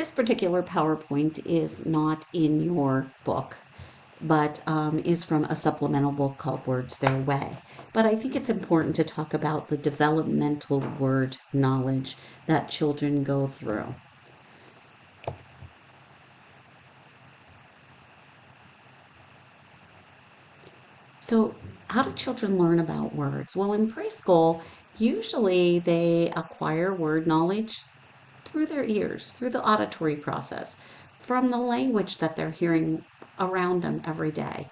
This particular PowerPoint is not in your book, but is from a supplemental book called Words Their Way. But I think it's important to talk about the developmental word knowledge that children go through. So, how do children learn about words? Well, in preschool, usually they acquire word knowledge through their ears, through the auditory process, from the language that they're hearing around them every day.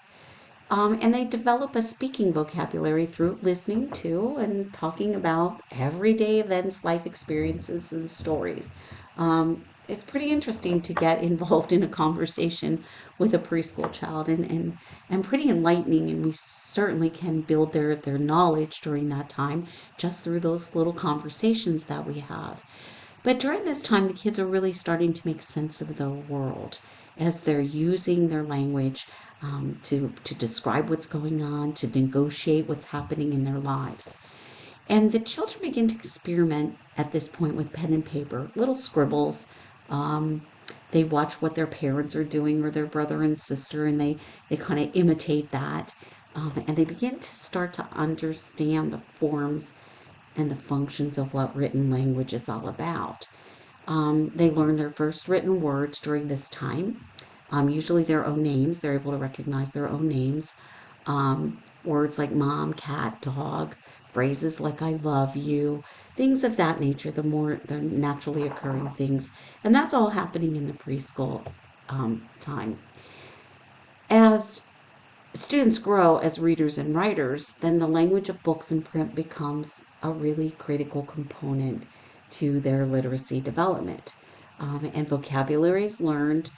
And they develop a speaking vocabulary through listening to and talking about everyday events, life experiences, and stories. It's pretty interesting to get involved in a conversation with a preschool child and pretty enlightening. And we certainly can build their knowledge during that time just through those little conversations that we have. But during this time, the kids are really starting to make sense of the world as they're using their language to describe what's going on, to negotiate what's happening in their lives. And the children begin to experiment at this point with pen and paper, little scribbles. Um, they watch what their parents are doing or their brother and sister, and they kind of imitate that. And they begin to start to understand the forms and the functions of what written language is all about. They learn their first written words during this time, usually their own names. They're able to recognize their own names. Words like mom, cat, dog, phrases like I love you, things of that nature, the naturally occurring things. And that's all happening in the preschool time. As students grow as readers and writers, then the language of books and print becomes a really critical component to their literacy development. And vocabulary is learned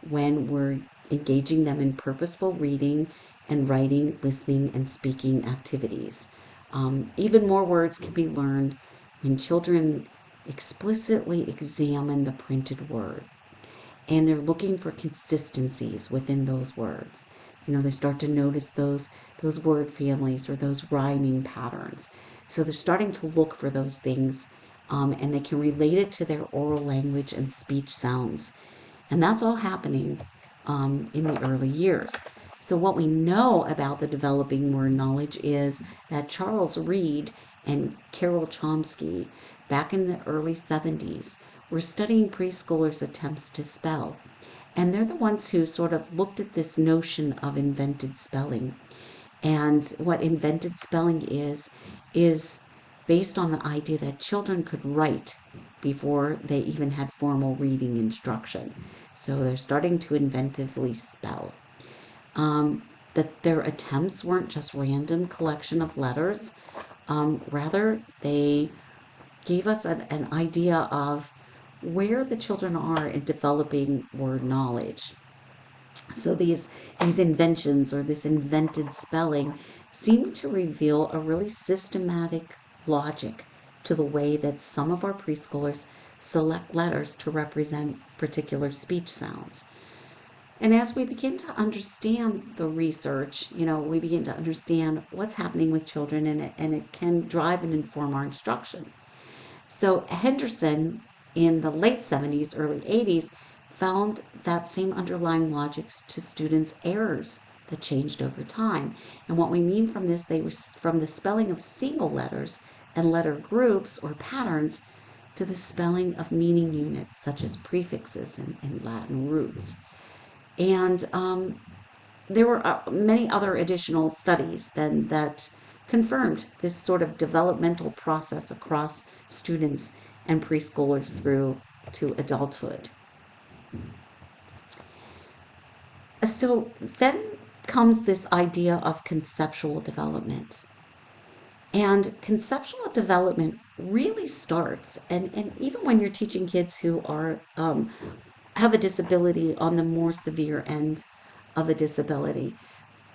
when we're engaging them in purposeful reading and writing, listening, and speaking activities. Even more words can be learned when children explicitly examine the printed word and they're looking for consistencies within those words. They start to notice those word families or those rhyming patterns. So they're starting to look for those things, and they can relate it to their oral language and speech sounds. And that's all happening in the early years. So what we know about the developing word knowledge is that Charles Reed and Carol Chomsky, back in the early 70s, were studying preschoolers' attempts to spell. And they're the ones who sort of looked at this notion of invented spelling. And what invented spelling is based on the idea that children could write before they even had formal reading instruction. So they're starting to inventively spell. That their attempts weren't just random collection of letters. Rather, they gave us an idea of where the children are in developing word knowledge. So these inventions or this invented spelling seem to reveal a really systematic logic to the way that some of our preschoolers select letters to represent particular speech sounds. And as we begin to understand the research, we begin to understand what's happening with children, and it can drive and inform our instruction. So Henderson in the late 70s, early 80s, found that same underlying logics to students' errors that changed over time. And what we mean from this, they were from the spelling of single letters and letter groups or patterns to the spelling of meaning units such as prefixes and Latin roots. And there were many other additional studies then that confirmed this sort of developmental process across students and preschoolers through to adulthood. So then comes this idea of conceptual development. And conceptual development really starts, and even when you're teaching kids who are have a disability on the more severe end of a disability,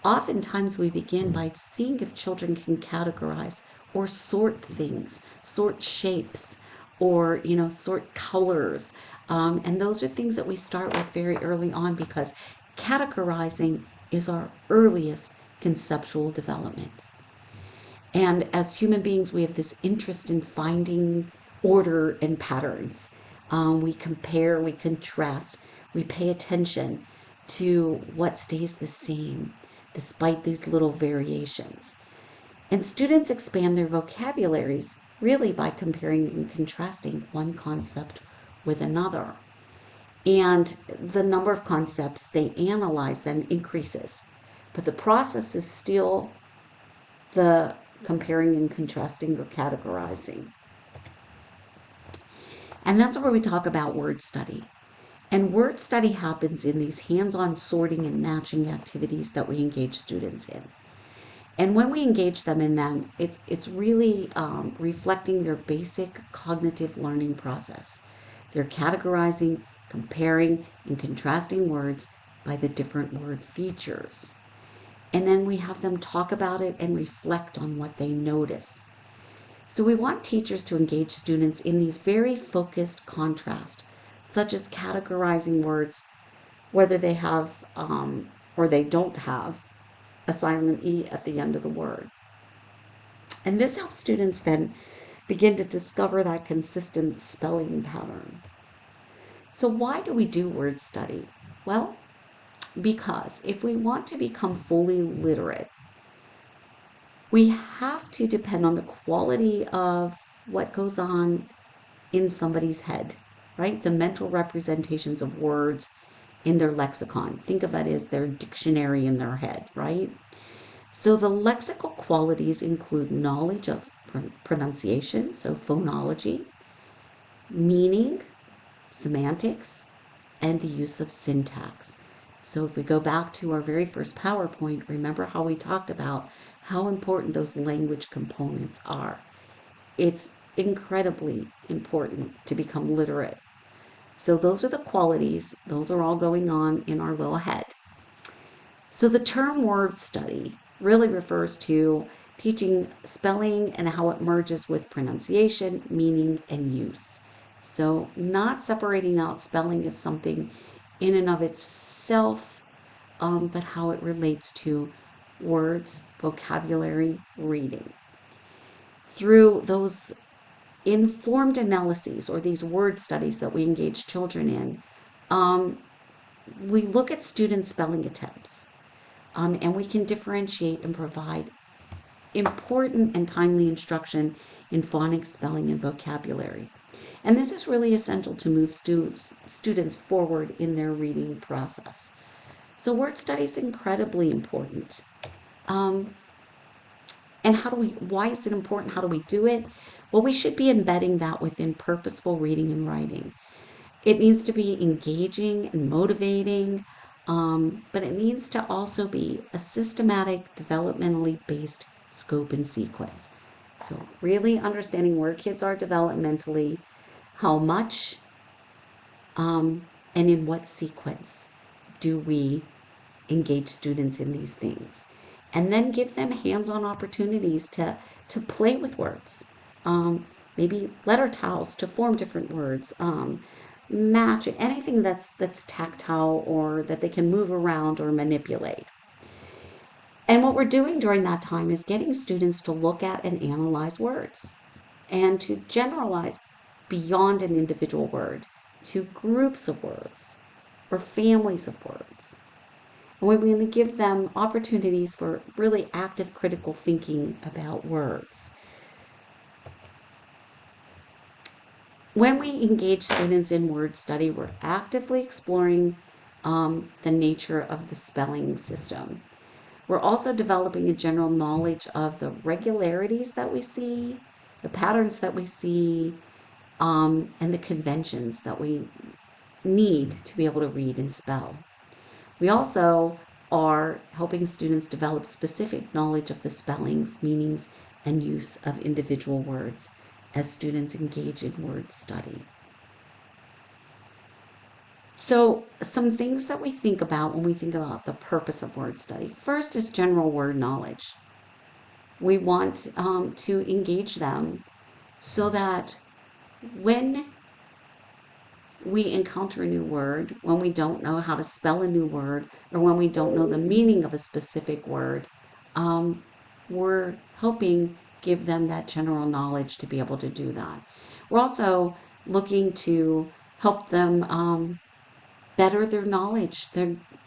oftentimes we begin by seeing if children can categorize or sort things, sort shapes, or sort colors. And those are things that we start with very early on because categorizing is our earliest conceptual development. And as human beings, we have this interest in finding order and patterns. We compare, we contrast, we pay attention to what stays the same despite these little variations. And students expand their vocabularies really by comparing and contrasting one concept with another. And the number of concepts they analyze then increases. But the process is still the comparing and contrasting or categorizing. And that's where we talk about word study. And word study happens in these hands-on sorting and matching activities that we engage students in. And when we engage them in them, it's really reflecting their basic cognitive learning process. They're categorizing, comparing, and contrasting words by the different word features. And then we have them talk about it and reflect on what they notice. So we want teachers to engage students in these very focused contrasts, such as categorizing words, whether they have or they don't have a silent E at the end of the word. And this helps students then begin to discover that consistent spelling pattern. So why do we do word study? Well, because if we want to become fully literate, we have to depend on the quality of what goes on in somebody's head, right? The mental representations of words in their lexicon. Think of it as their dictionary in their head, right? So the lexical qualities include knowledge of pronunciation, so phonology, meaning, semantics, and the use of syntax. So if we go back to our very first PowerPoint, remember how we talked about how important those language components are. It's incredibly important to become literate. So those are the qualities. Those are all going on in our little head. So the term word study really refers to teaching spelling and how it merges with pronunciation, meaning, and use. So not separating out spelling as something in and of itself, but how it relates to words, vocabulary, reading. Through those informed analyses or these word studies that we engage children in, we look at students' spelling attempts. And we can differentiate and provide important and timely instruction in phonics, spelling, and vocabulary. And this is really essential to move students forward in their reading process. So word study is incredibly important. And why is it important? How do we do it? Well, we should be embedding that within purposeful reading and writing. It needs to be engaging and motivating, but it needs to also be a systematic, developmentally based scope and sequence. So, really understanding where kids are developmentally, how much, and in what sequence do we engage students in these things. And then give them hands-on opportunities to play with words. Maybe letter tiles to form different words. Match anything that's tactile or that they can move around or manipulate. And what we're doing during that time is getting students to look at and analyze words and to generalize beyond an individual word to groups of words or families of words. And we're going to give them opportunities for really active critical thinking about words. When we engage students in word study, we're actively exploring the nature of the spelling system. We're also developing a general knowledge of the regularities that we see, the patterns that we see, and the conventions that we need to be able to read and spell. We also are helping students develop specific knowledge of the spellings, meanings, and use of individual words as students engage in word study. So some things that we think about when we think about the purpose of word study. First is general word knowledge. We want to engage them so that when we encounter a new word, when we don't know how to spell a new word, or when we don't know the meaning of a specific word, we're helping give them that general knowledge to be able to do that. We're also looking to help them better their knowledge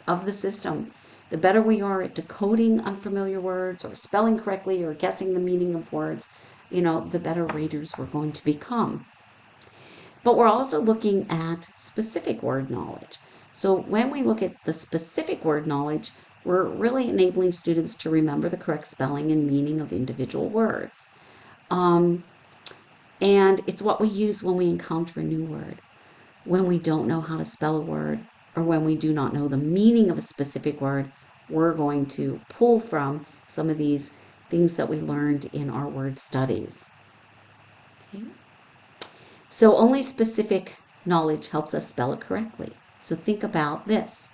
of the system. The better we are at decoding unfamiliar words or spelling correctly or guessing the meaning of words, the better readers we're going to become. But we're also looking at specific word knowledge. So when we look at the specific word knowledge, we're really enabling students to remember the correct spelling and meaning of individual words. And it's what we use when we encounter a new word, when we don't know how to spell a word, or when we do not know the meaning of a specific word. We're going to pull from some of these things that we learned in our word studies. Okay. So only specific knowledge helps us spell it correctly. So think about this: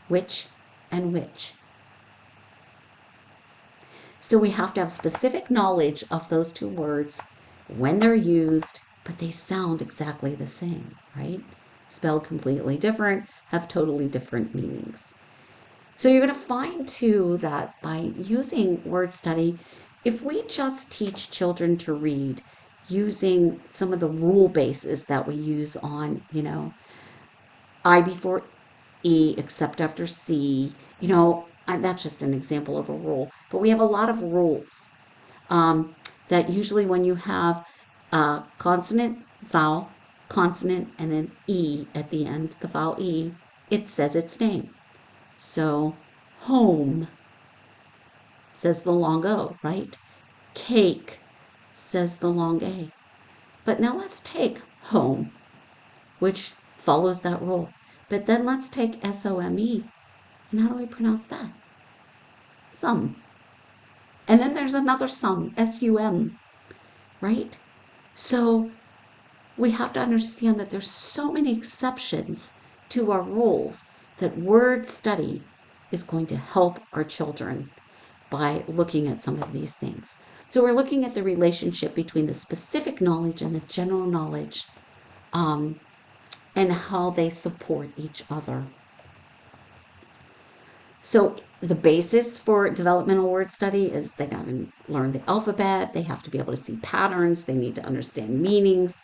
which and which. So we have to have specific knowledge of those two words when they're used, but they sound exactly the same, right? Spelled completely different, have totally different meanings. So you're going to find too that by using word study, if we just teach children to read using some of the rule bases that we use on, I before E except after C, that's just an example of a rule. But we have a lot of rules that usually when you have a consonant, vowel, consonant, and an E at the end, the vowel E, it says its name. So home says the long O, right? Cake says the long A. But now let's take home, which follows that rule. But then let's take SOME. And how do we pronounce that? Some. And then there's another sum, SUM, right? So we have to understand that there's so many exceptions to our rules that word study is going to help our children by looking at some of these things. So we're looking at the relationship between the specific knowledge and the general knowledge, and how they support each other. So the basis for developmental word study is they got to learn the alphabet. They have to be able to see patterns. They need to understand meanings.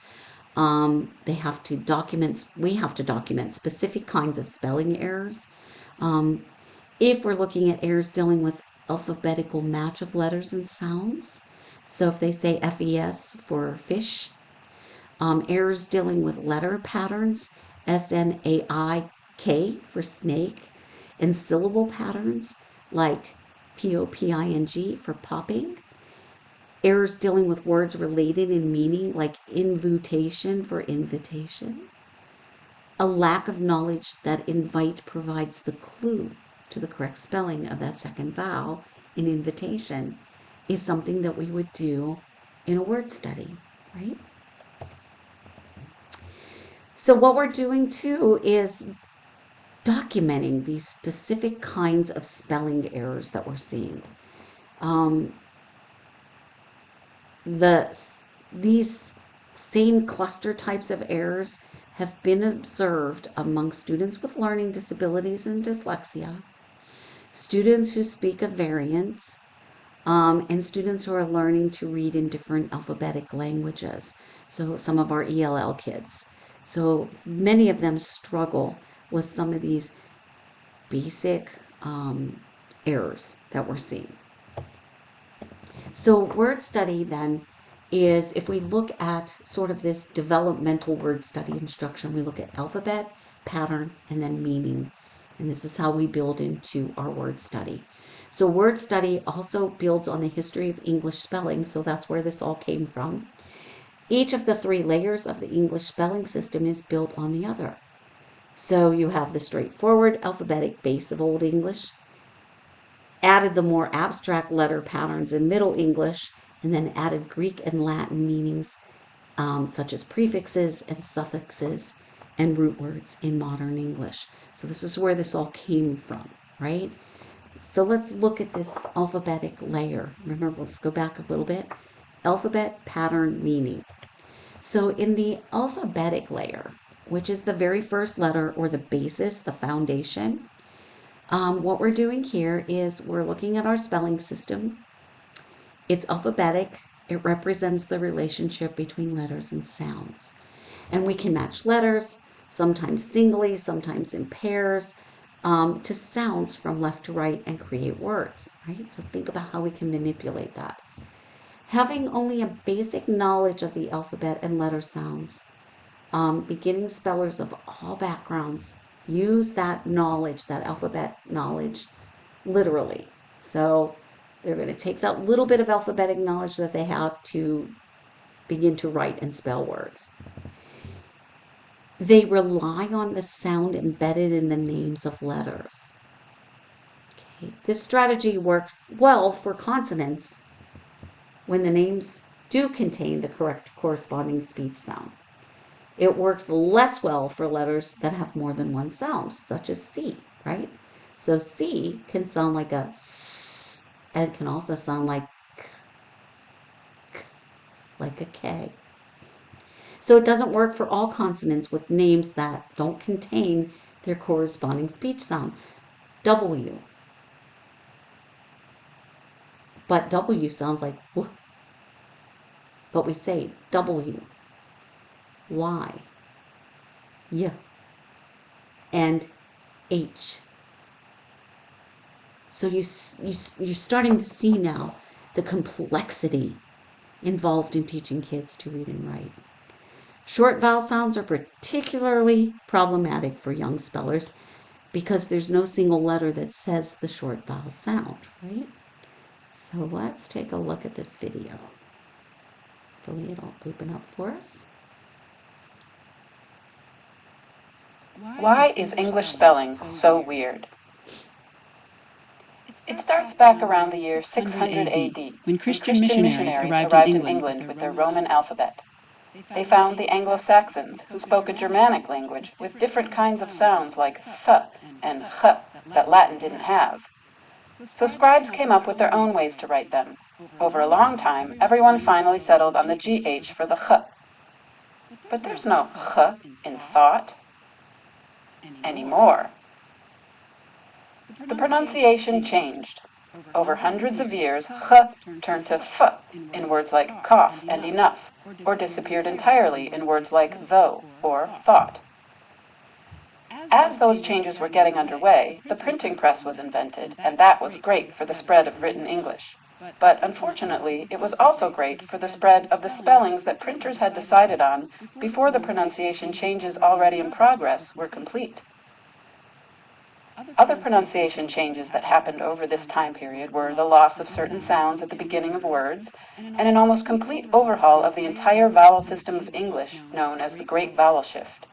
They have to document. We have to document specific kinds of spelling errors. If we're looking at errors dealing with alphabetical match of letters and sounds, so if they say FES for fish, errors dealing with letter patterns, SNAIK for snake, and syllable patterns like POPING for popping, errors dealing with words related in meaning like invitation for invitation, a lack of knowledge that invite provides the clue to the correct spelling of that second vowel in invitation is something that we would do in a word study, right? So what we're doing too is documenting these specific kinds of spelling errors that we're seeing. These same cluster types of errors have been observed among students with learning disabilities and dyslexia, students who speak a variant, and students who are learning to read in different alphabetic languages. So some of our ELL kids. So many of them struggle with some of these basic errors that we're seeing. So word study then is, if we look at sort of this developmental word study instruction, we look at alphabet, pattern, and then meaning. And this is how we build into our word study. So word study also builds on the history of English spelling, so that's where this all came from. Each of the three layers of the English spelling system is built on the other. So you have the straightforward alphabetic base of Old English, added the more abstract letter patterns in Middle English, and then added Greek and Latin meanings such as prefixes and suffixes and root words in modern English. So this is where this all came from, right? So let's look at this alphabetic layer. Remember, let's go back a little bit. Alphabet, pattern, meaning. So in the alphabetic layer, which is the very first letter or the basis, the foundation, what we're doing here is we're looking at our spelling system. It's alphabetic. It represents the relationship between letters and sounds. And we can match letters, sometimes singly, sometimes in pairs, to sounds from left to right and create words, right? So think about how we can manipulate that. Having only a basic knowledge of the alphabet and letter sounds, beginning spellers of all backgrounds use that knowledge, that alphabet knowledge, literally. So they're going to take that little bit of alphabetic knowledge that they have to begin to write and spell words. They rely on the sound embedded in the names of letters. Okay. This strategy works well for consonants when the names do contain the correct corresponding speech sound. It works less well for letters that have more than one sound, such as C, right? So C can sound like a S and can also sound like K, K, like a K. So it doesn't work for all consonants with names that don't contain their corresponding speech sound. W. But W sounds like W. But we say W, Y, Y, and H. So you're starting to see now the complexity involved in teaching kids to read and write. Short vowel sounds are particularly problematic for young spellers because there's no single letter that says the short vowel sound, right? So let's take a look at this video. Hopefully it'll open up for us. Why is English spelling so weird? It starts back around the year 600 AD, when Christian missionaries arrived in England with their Roman alphabet. They found the Anglo-Saxons, who spoke a Germanic language with different kinds of sounds like th and ch that Latin didn't have. So scribes came up with their own ways to write them. Over a long time, everyone finally settled on the GH for the ch. But there's no ch in thought anymore. The pronunciation changed. Over hundreds of years, ch turned to f in words like cough and enough, or disappeared entirely in words like though or thought. As those changes were getting underway, the printing press was invented, and that was great for the spread of written English. But unfortunately, it was also great for the spread of the spellings that printers had decided on before the pronunciation changes already in progress were complete. Other pronunciation changes that happened over this time period were the loss of certain sounds at the beginning of words, and an almost complete overhaul of the entire vowel system of English, known as the Great Vowel Shift.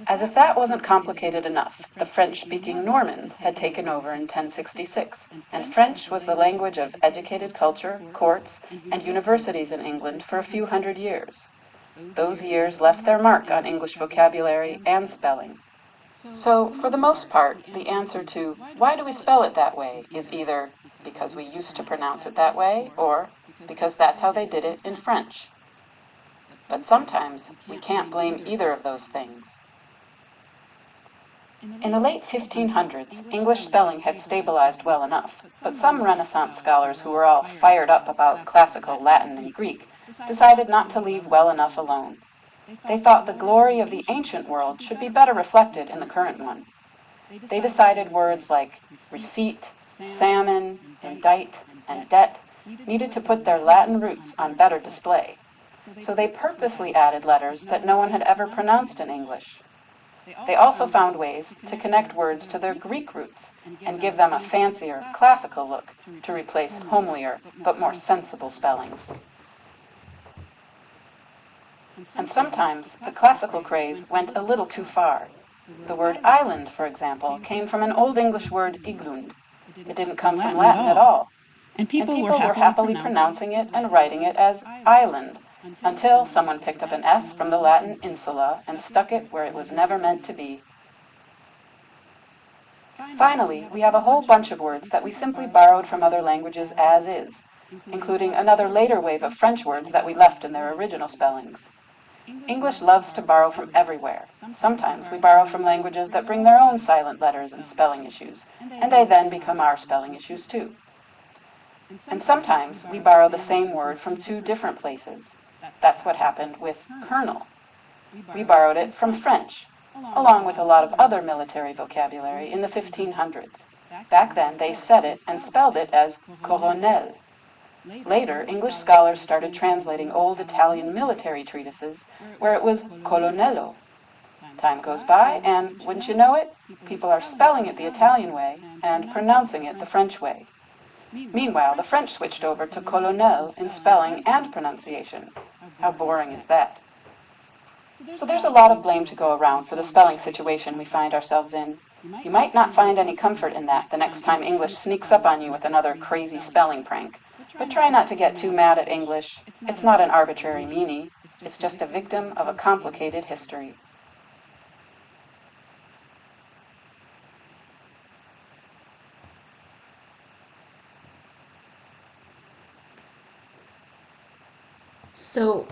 As if that wasn't complicated enough, the French-speaking Normans had taken over in 1066, and French was the language of educated culture, courts, and universities in England for a few hundred years. Those years left their mark on English vocabulary and spelling. So, for the most part, the answer to why do we spell it that way is either because we used to pronounce it that way, or because that's how they did it in French. But sometimes we can't blame either of those things. In the late 1500s, English spelling had stabilized well enough, but some Renaissance scholars who were all fired up about classical Latin and Greek decided not to leave well enough alone. They thought the glory of the ancient world should be better reflected in the current one. They decided words like receipt, salmon, indict, and debt needed to put their Latin roots on better display. So they purposely added letters that no one had ever pronounced in English. They also found ways to connect words to their Greek roots and give them a fancier, classical look to replace homelier but more sensible spellings. And sometimes the classical craze went a little too far. The word island, for example, came from an Old English word iglund. It didn't come from Latin at all. And people were happily pronouncing it and writing it as island, until someone picked up an S from the Latin insula and stuck it where it was never meant to be. Finally, we have a whole bunch of words that we simply borrowed from other languages as is, including another later wave of French words that we left in their original spellings. English loves to borrow from everywhere. Sometimes we borrow from languages that bring their own silent letters and spelling issues, and they then become our spelling issues too. And sometimes we borrow the same word from two different places. That's what happened with kernel. We borrowed it from French, along with a lot of other military vocabulary in the 1500s. Back then, they said it and spelled it as coronel. Later, English scholars started translating old Italian military treatises where it was colonnello. Time goes by, and wouldn't you know it, people are spelling it the Italian way and pronouncing it the French way. Meanwhile, the French switched over to colonel in spelling and pronunciation. How boring is that? So there's a lot of blame to go around for the spelling situation we find ourselves in. You might not find any comfort in that the next time English sneaks up on you with another crazy spelling prank. But try not to get too mad at English. It's not an arbitrary meanie. It's just a victim of a complicated history. So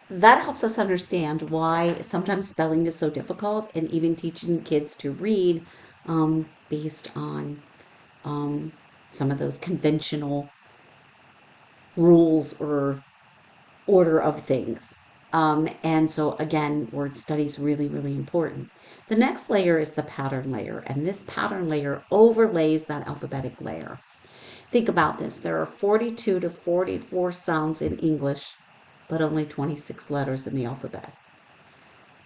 that helps us understand why sometimes spelling is so difficult, and even teaching kids to read based on some of those conventional rules or order of things. And so, again, word study is really, really important. The next layer is the pattern layer, and this pattern layer overlays that alphabetic layer. Think about this. There are 42 to 44 sounds in English, but only 26 letters in the alphabet.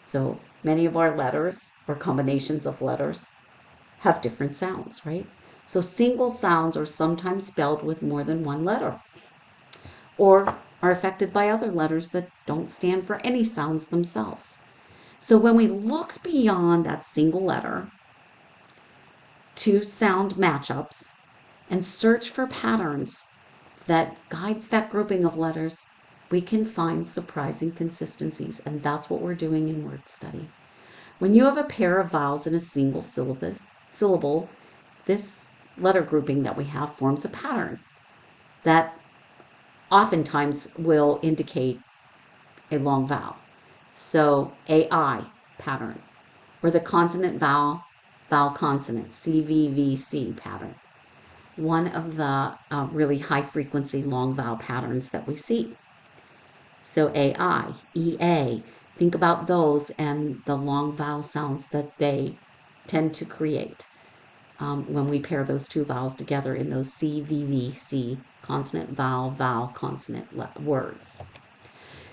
So many of our letters, or combinations of letters, have different sounds, right? So single sounds are sometimes spelled with more than one letter, or are affected by other letters that don't stand for any sounds themselves. So when we look beyond that single letter to sound matchups and search for patterns that guides that grouping of letters, we can find surprising consistencies, and that's what we're doing in word study. When you have a pair of vowels in a single syllable, this letter grouping that we have forms a pattern that oftentimes will indicate a long vowel. So AI pattern, or the consonant vowel, vowel consonant, CVVC pattern. One of the really high frequency long vowel patterns that we see. So AI, EA, think about those and the long vowel sounds that they tend to create when we pair those two vowels together in those CVVC, consonant vowel, vowel consonant words.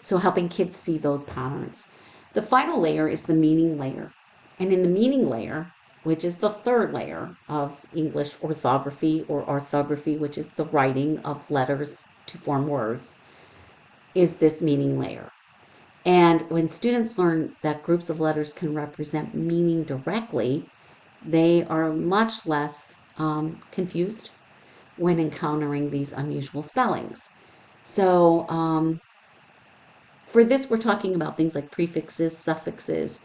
So helping kids see those patterns. The final layer is the meaning layer. And in the meaning layer, which is the third layer of English orthography, or orthography, which is the writing of letters to form words, is this meaning layer. And when students learn that groups of letters can represent meaning directly, they are much less confused when encountering these unusual spellings. So for this, we're talking about things like prefixes, suffixes,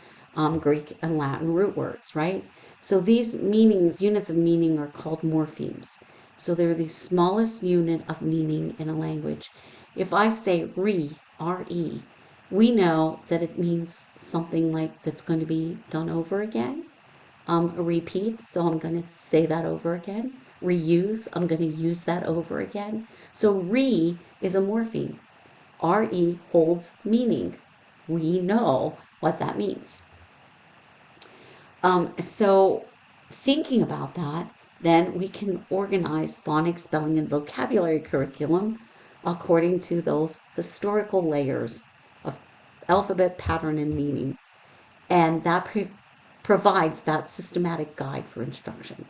Greek and Latin root words, right? So these meanings, units of meaning, are called morphemes. So they're the smallest unit of meaning in a language. If I say R-E, we know that it means something like that's going to be done over again. Repeat, so I'm going to say that over again. Reuse, I'm going to use that over again. So re is a morpheme. RE holds meaning. We know what that means. So thinking about that, then we can organize phonics, spelling, and vocabulary curriculum according to those historical layers of alphabet, pattern, and meaning. And that provides that systematic guide for instruction.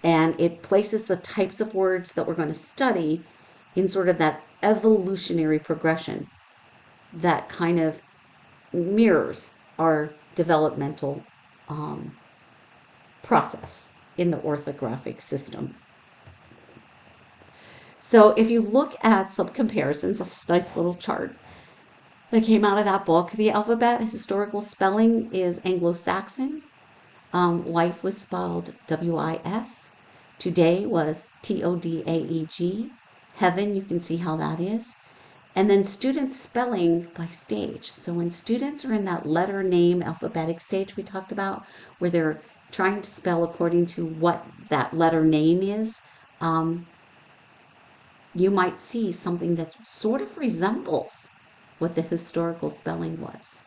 And it places the types of words that we're going to study in sort of that evolutionary progression that kind of mirrors our developmental process in the orthographic system. So if you look at some comparisons, this is a nice little chart that came out of that book. The alphabet historical spelling is Anglo-Saxon. Wife was spelled W-I-F. Today was T-O-D-A-E-G. Heaven, you can see how that is. And then students spelling by stage. So when students are in that letter name alphabetic stage we talked about, where they're trying to spell according to what that letter name is, you might see something that sort of resembles what the historical spelling was.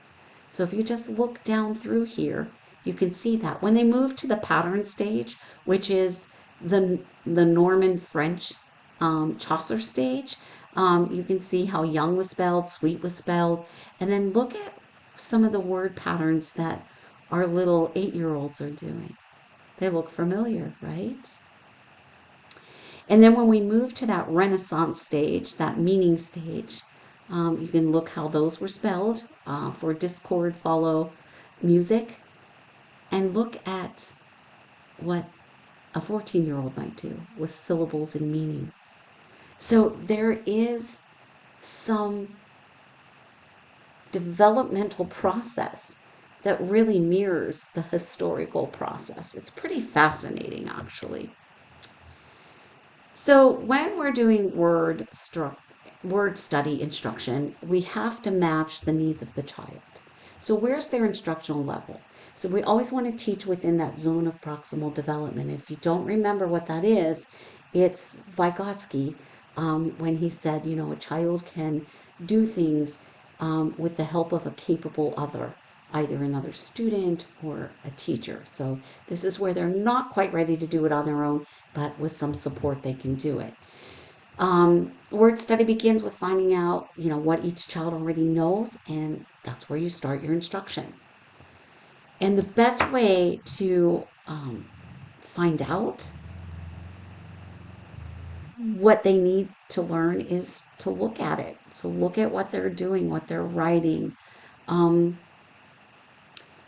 So if you just look down through here, you can see that. When they move to the pattern stage, which is the Norman French Chaucer stage, you can see how young was spelled, sweet was spelled, and then look at some of the word patterns that our little 8-year-olds are doing. They look familiar, right? And then when we move to that Renaissance stage, that meaning stage, you can look how those were spelled for discord, follow, music, and look at what a 14-year-old might do with syllables and meaning. So there is some developmental process that really mirrors the historical process. It's pretty fascinating, actually. So when we're doing word study instruction, we have to match the needs of the child. So where's their instructional level? So we always want to teach within that zone of proximal development. If you don't remember what that is, it's Vygotsky when he said, a child can do things with the help of a capable other, either another student or a teacher. So this is where they're not quite ready to do it on their own, but with some support they can do it. Word study begins with finding out, what each child already knows, and that's where you start your instruction. And the best way to find out what they need to learn is to look at it. So look at what they're doing, what they're writing. Um,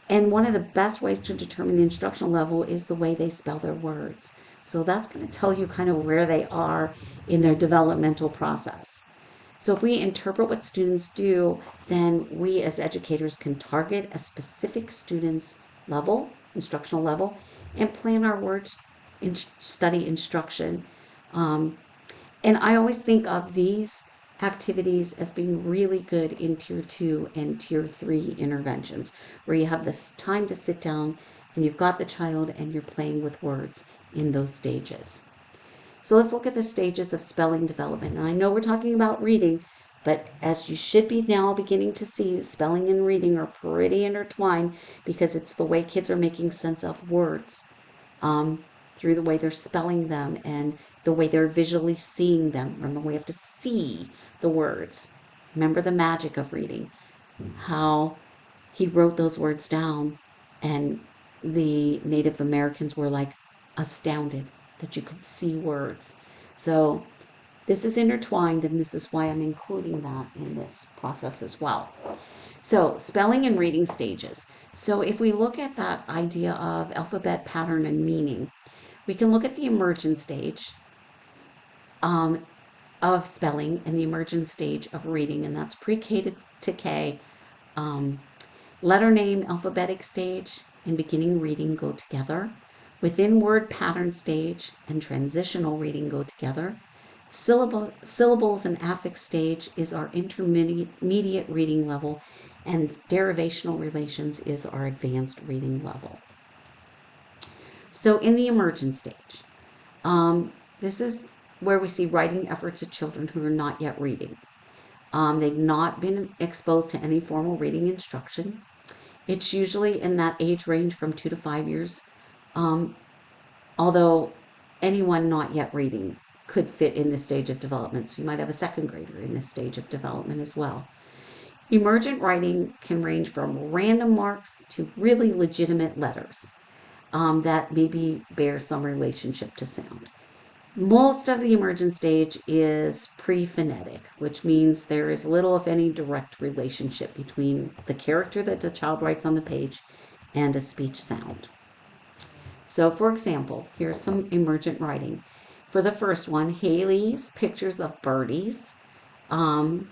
and one of the best ways to determine the instructional level is the way they spell their words. So that's going to tell you kind of where they are in their developmental process. So if we interpret what students do, then we as educators can target a specific student's level, instructional level, and plan our words in study instruction. And I always think of these activities as being really good in tier 2 and tier 3 interventions, where you have this time to sit down and you've got the child and you're playing with words in those stages. So let's look at the stages of spelling development. And I know we're talking about reading, but as you should be now beginning to see, spelling and reading are pretty intertwined because it's the way kids are making sense of words through the way they're spelling them and the way they're visually seeing them. Remember, we have to see the words. Remember the magic of reading, how he wrote those words down and the Native Americans were like astounded that you could see words. So this is intertwined, and this is why I'm including that in this process as well. So spelling and reading stages. So if we look at that idea of alphabet pattern and meaning, we can look at the emergence stage of spelling and the emergence stage of reading, and that's pre-K to K. Letter name, alphabetic stage, and beginning reading go together. Within word pattern stage and transitional reading go together. Syllables and affix stage is our intermediate reading level, and derivational relations is our advanced reading level. So in the emergence stage, this is where we see writing efforts of children who are not yet reading. They've not been exposed to any formal reading instruction. It's usually in that age range from 2 to 5 years, although anyone not yet reading could fit in this stage of development. So you might have a second grader in this stage of development as well. Emergent writing can range from random marks to really legitimate letters that maybe bear some relationship to sound. Most of the emergent stage is pre-phonetic, which means there is little, if any, direct relationship between the character that the child writes on the page and a speech sound. So, for example, here's some emergent writing. For the first one, Haley's pictures of birdies, to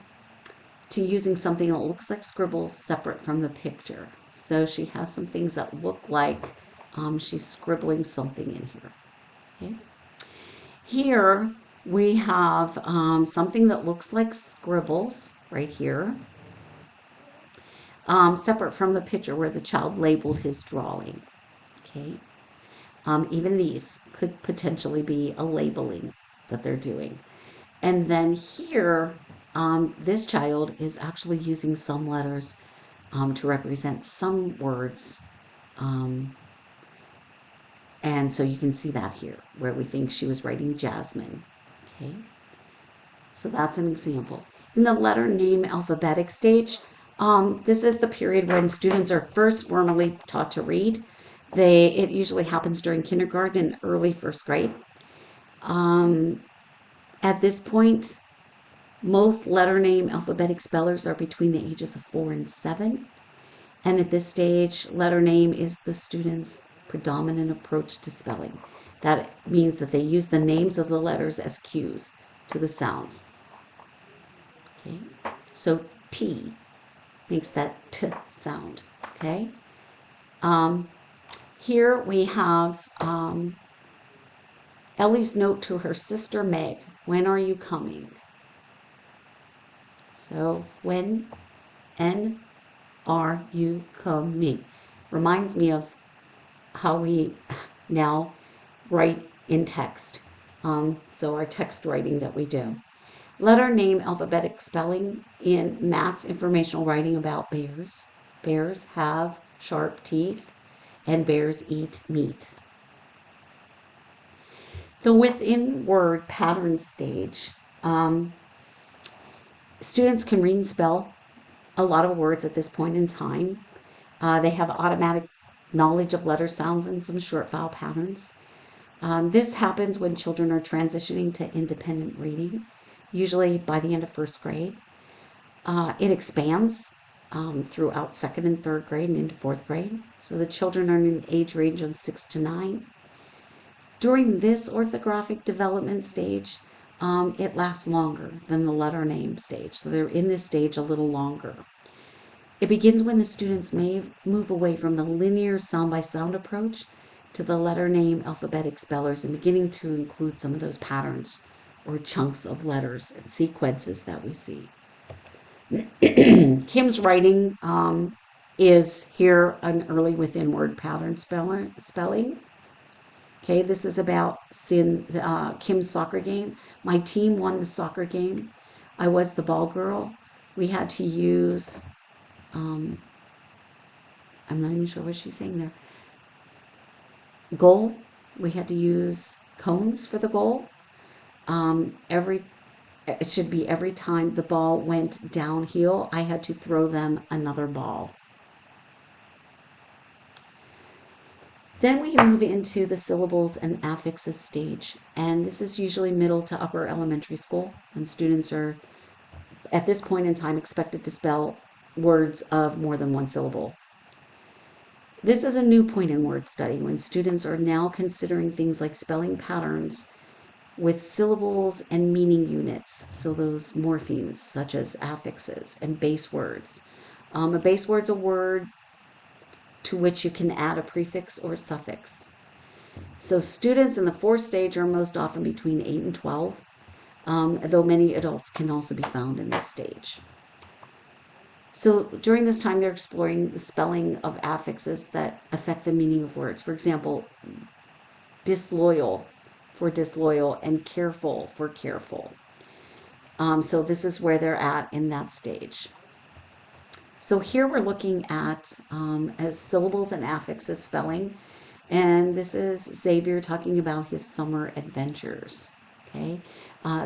using something that looks like scribbles separate from the picture. So she has some things that look like she's scribbling something in here. Okay. Here we have something that looks like scribbles right here, separate from the picture where the child labeled his drawing. Okay. Even these could potentially be a labeling that they're doing. And then here This child is actually using some letters to represent some words. Um, and so you can see that here, where we think she was writing Jasmine. Okay, so that's an example. In the letter name alphabetic stage, this is the period when students are first formally taught to read. It usually happens during kindergarten and early first grade. Um, at this point, most letter name alphabetic spellers are between the ages of 4 and 7. And at this stage, letter name is the student's predominant approach to spelling. That means that they use the names of the letters as cues to the sounds. Okay, so T makes that T sound. Okay, um, here we have Ellie's note to her sister Meg. When are you coming? So when are you coming? Reminds me of how we now write in text. So our text writing that we do. Letter name alphabetic spelling in Matt's informational writing about bears. Bears have sharp teeth and bears eat meat. The within word pattern stage. Students can read and spell a lot of words at this point in time. They have automatic knowledge of letter sounds and some short vowel patterns. This happens when children are transitioning to independent reading, usually by the end of first grade. It expands throughout second and third grade and into fourth grade. So the children are in the age range of 6 to 9. During this orthographic development stage, it lasts longer than the letter name stage. So they're in this stage a little longer. It begins when the students may move away from the linear sound by sound approach to the letter name alphabetic spellers and beginning to include some of those patterns or chunks of letters and sequences that we see. Kim's writing is here an early within word pattern spelling. Okay, this is about Kim's soccer game. My team won the soccer game. I was the ball girl. We had to use, I'm not even sure what she's saying there. Goal. We had to use cones for the goal. It should be every time the ball went downhill, I had to throw them another ball. Then we move into the syllables and affixes stage, and this is usually middle to upper elementary school when students are at this point in time expected to spell words of more than one syllable. This is a new point in word study when students are now considering things like spelling patterns with syllables and meaning units, so those morphemes such as affixes and base words. A base word's a word to which you can add a prefix or a suffix. So students in the fourth stage are most often between 8 and 12, though many adults can also be found in this stage. So during this time, they're exploring the spelling of affixes that affect the meaning of words. For example, disloyal for disloyal and careful for careful. So this is where they're at in that stage. So here we're looking at syllables and affixes spelling. And this is Xavier talking about his summer adventures. Okay,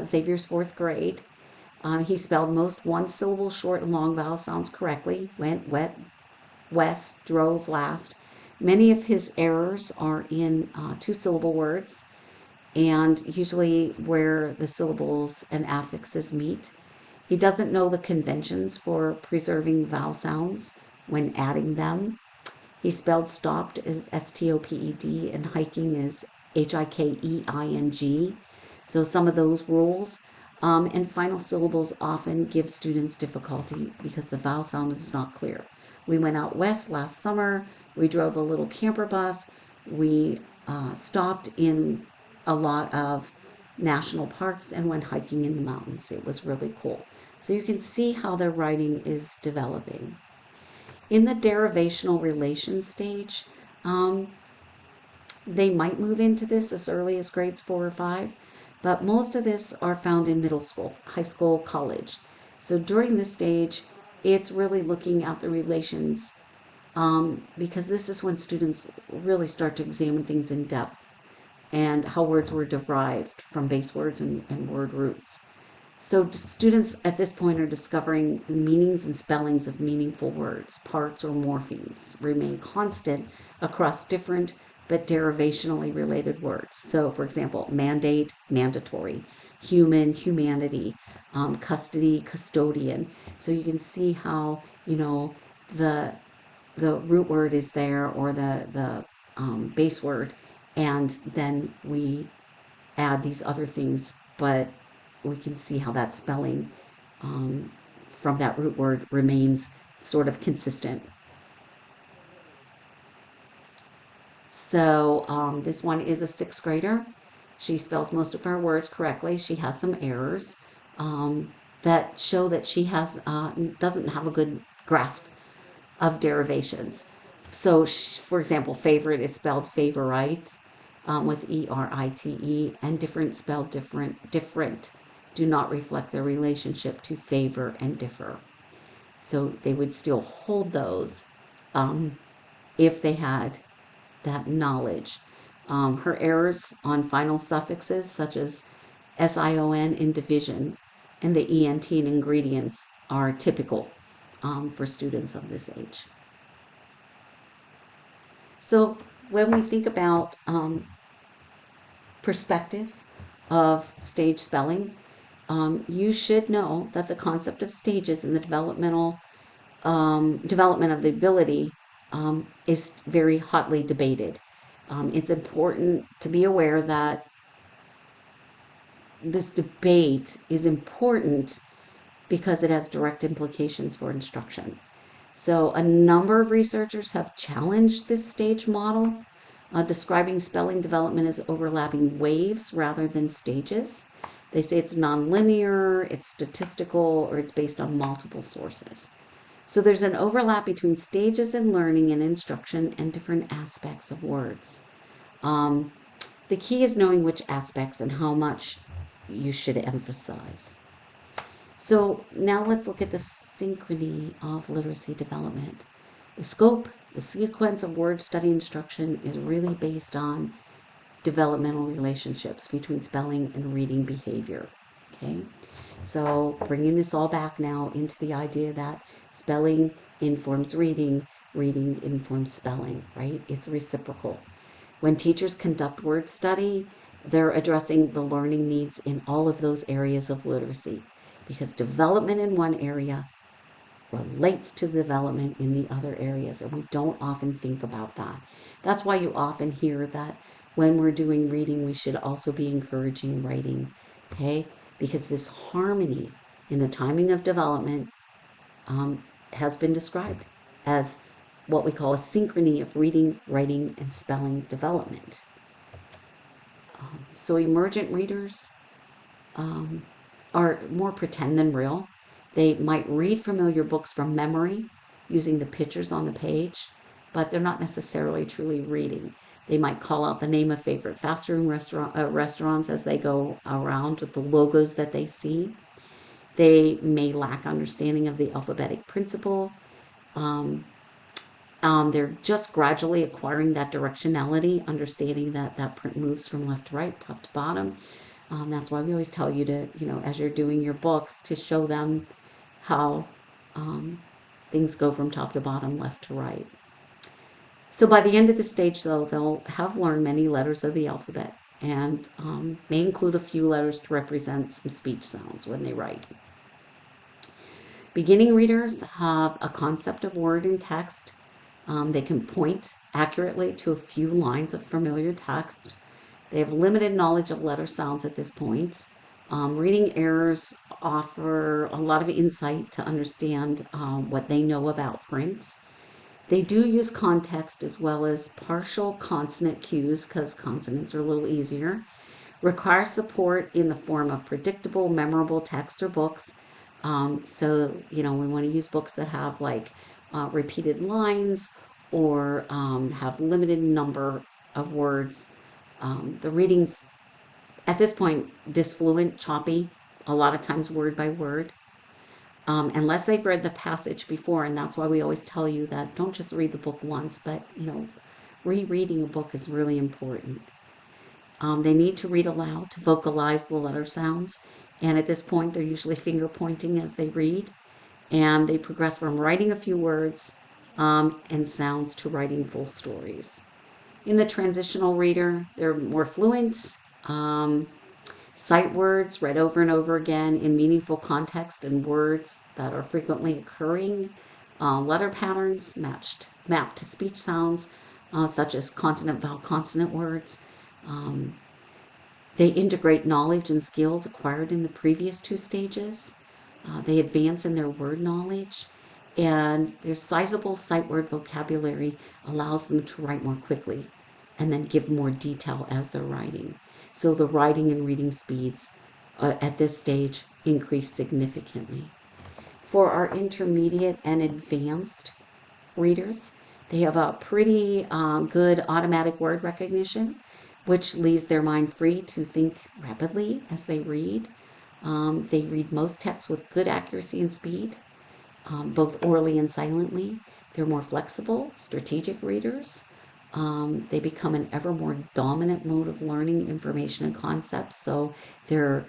Xavier's fourth grade. He spelled most one syllable short and long vowel sounds correctly. Went, wet, west, drove, last. Many of his errors are in two syllable words and usually where the syllables and affixes meet. He doesn't know the conventions for preserving vowel sounds when adding them. He spelled stopped as S-T-O-P-E-D and hiking is H-I-K-E-I-N-G. So some of those rules. And final syllables often give students difficulty because the vowel sound is not clear. We went out west last summer. We drove a little camper bus. We stopped in a lot of national parks and went hiking in the mountains. It was really cool. So you can see how their writing is developing. In the derivational relation stage, they might move into this as early as grades 4 or 5, but most of this are found in middle school, high school, college. So during this stage, it's really looking at the relations, because this is when students really start to examine things in depth and how words were derived from base words and word roots. So students at this point are discovering the meanings and spellings of meaningful words. Parts or morphemes remain constant across different but derivationally related words. So, for example, mandate, mandatory, human, humanity, custody, custodian. So you can see how, the the root word is there, or the base word, and then we add these other things, but we can see how that spelling, um, from that root word remains sort of consistent. So this one is a sixth grader. She spells most of her words correctly. She has some errors, that show that she doesn't have a good grasp of derivations. So, for example, favorite is spelled favorite, with Erite, and different spelled different. Different do not reflect their relationship to favor and differ. So they would still hold those, um, if they had that knowledge. Her errors on final suffixes, such as SION in division and the ENT in ingredients, are typical, for students of this age. So when we think about, perspectives of stage spelling, you should know that the concept of stages in the development of the ability, is very hotly debated. It's important to be aware that this debate is important because it has direct implications for instruction. So, a number of researchers have challenged this stage model, describing spelling development as overlapping waves rather than stages. They say it's nonlinear, it's statistical, or it's based on multiple sources. So, there's an overlap between stages in learning and instruction and different aspects of words. Um, the key is knowing which aspects and how much you should emphasize. So now let's look at the synchrony of literacy development. The scope, the sequence of word study instruction is really based on developmental relationships between spelling and reading behavior. Okay, so bringing this all back now into the idea that spelling informs reading, reading informs spelling, right? It's reciprocal. When teachers conduct word study, they're addressing the learning needs in all of those areas of literacy, because development in one area relates to development in the other areas, and we don't often think about that. That's why you often hear that when we're doing reading, we should also be encouraging writing, okay? Because this harmony in the timing of development, has been described as what we call a synchrony of reading, writing, and spelling development. So emergent readers, um, are more pretend than real. They might read familiar books from memory using the pictures on the page, but they're not necessarily truly reading. They might call out the name of favorite fast food restaurants as they go around with the logos that they see. They may lack understanding of the alphabetic principle. Um, they're just gradually acquiring that directionality, understanding that that print moves from left to right, top to bottom. That's why we always tell you to, as you're doing your books, to show them how, um, things go from top to bottom, left to right. So by the end of the stage, though, they'll have learned many letters of the alphabet, and, may include a few letters to represent some speech sounds when they write. Beginning readers have a concept of word and text. They can point accurately to a few lines of familiar text. They have limited knowledge of letter sounds at this point. Reading errors offer a lot of insight to understand, what they know about print. They do use context as well as partial consonant cues, because consonants are a little easier. Require support in the form of predictable, memorable texts or books. So, we want to use books that have like, repeated lines, or, have limited number of words. The readings at this point disfluent, choppy, a lot of times word by word. unless they've read the passage before. And that's why we always tell you that don't just read the book once, but, rereading a book is really important. They need to read aloud to vocalize the letter sounds. And at this point, they're usually finger pointing as they read. And they progress from writing a few words and sounds to writing full stories. In the transitional reader, they're more fluent. Sight words read over and over again in meaningful context and words that are frequently occurring. Letter patterns mapped to speech sounds, such as consonant, vowel, consonant words. Um, they integrate knowledge and skills acquired in the previous two stages. They advance in their word knowledge, and their sizable sight word vocabulary allows them to write more quickly and then give more detail as they're writing. So the writing and reading speeds at this stage increase significantly. For our intermediate and advanced readers, they have a pretty good automatic word recognition, which leaves their mind free to think rapidly as they read. They read most texts with good accuracy and speed, both orally and silently. They're more flexible, strategic readers. They become an ever more dominant mode of learning information and concepts, so they're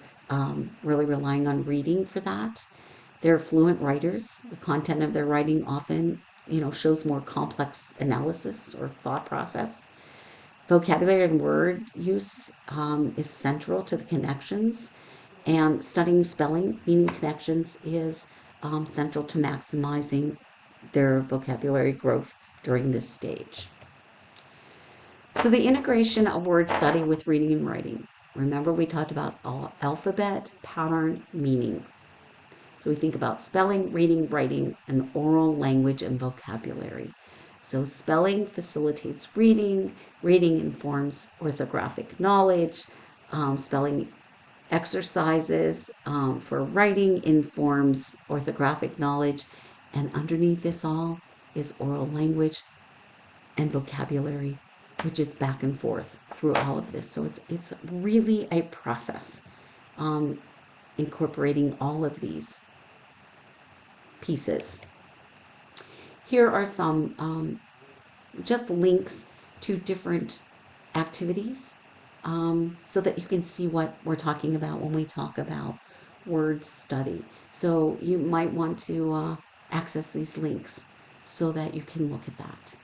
really relying on reading for that. They're fluent writers. The content of their writing often, shows more complex analysis or thought process. Vocabulary and word use is central to the connections, and studying spelling, meaning connections, is central to maximizing their vocabulary growth during this stage. So, the integration of word study with reading and writing. Remember, we talked about alphabet, pattern, meaning. So we think about spelling, reading, writing, and oral language and vocabulary. So spelling facilitates reading, reading informs orthographic knowledge, spelling exercises for writing informs orthographic knowledge, and underneath this all is oral language and vocabulary, which is back and forth through all of this. So it's really a process incorporating all of these pieces. Here are some just links to different activities so that you can see what we're talking about when we talk about word study. So you might want to access these links so that you can look at that.